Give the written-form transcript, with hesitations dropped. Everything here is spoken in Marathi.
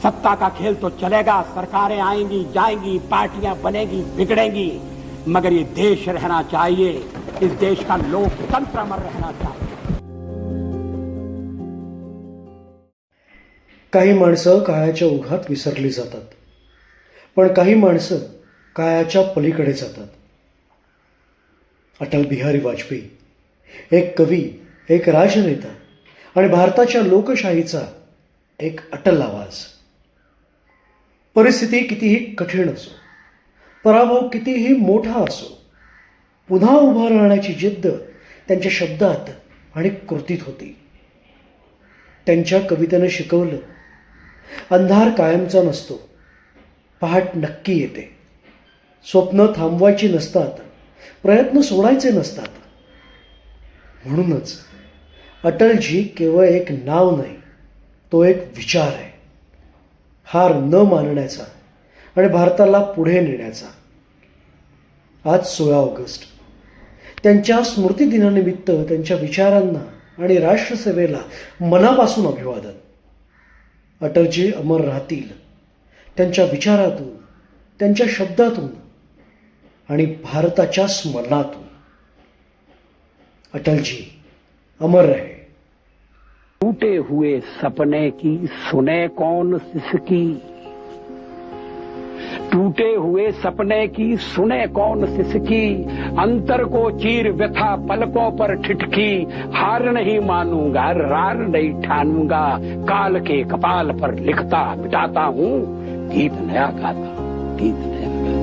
सत्ता का खेल तो चलेगा, सरकारें आएंगी जाएंगी, पार्टियां बनेगी बिगड़ेंगी, मगर ये देश रहना चाहिए, इस देश का लोकतंत्र अमर रहना चाहिए. काही माणसं काळाच्या ओघात विसरली जातात, पण काही माणसं काळाच्या पलीकडे जातात. अटल बिहारी वाजपेयी एक कवी, एक राजनेता आणि भारताच्या लोकशाहीचा एक अटल आवाज. परिस्थिती कितीही कठीण असो, पराभव कितीही मोठा असो, पुन्हा उभं राहण्याची जिद्द त्यांच्या शब्दात आणि कृतीत होती. त्यांच्या कवितेनं शिकवलं, अंधार कायमचा नसतो, पहाट नक्की येते. स्वप्न थांबवायची नसतात, प्रयत्न सोडायचे नसतात. म्हणूनच अटलजी केवळ एक नाव नाही, तो एक विचार आहे. हार न मानण्याचा आणि भारताला पुढे नेण्याचा. आज 16 ऑगस्ट, त्यांच्या स्मृतिदिनानिमित्त त्यांच्या विचारांना आणि राष्ट्रसेवेला मनापासून अभिवादन. अटलजी अमर राहतील, त्यांच्या विचारातून, त्यांच्या शब्दातून आणि भारताच्या स्मरणातून. अटलजी अमर रहे. टूटे हुए सपने की सुने कौन सिसकी, टूटे हुए सपने की सुने कौन सिसकी, अंतर को चीर व्यथा पलकों पर ठिठकी, हार नहीं मानूंगा रार नहीं ठानूंगा, काल के कपाल पर लिखता मिटाता हूँ, गीत नया गाता गीत नया.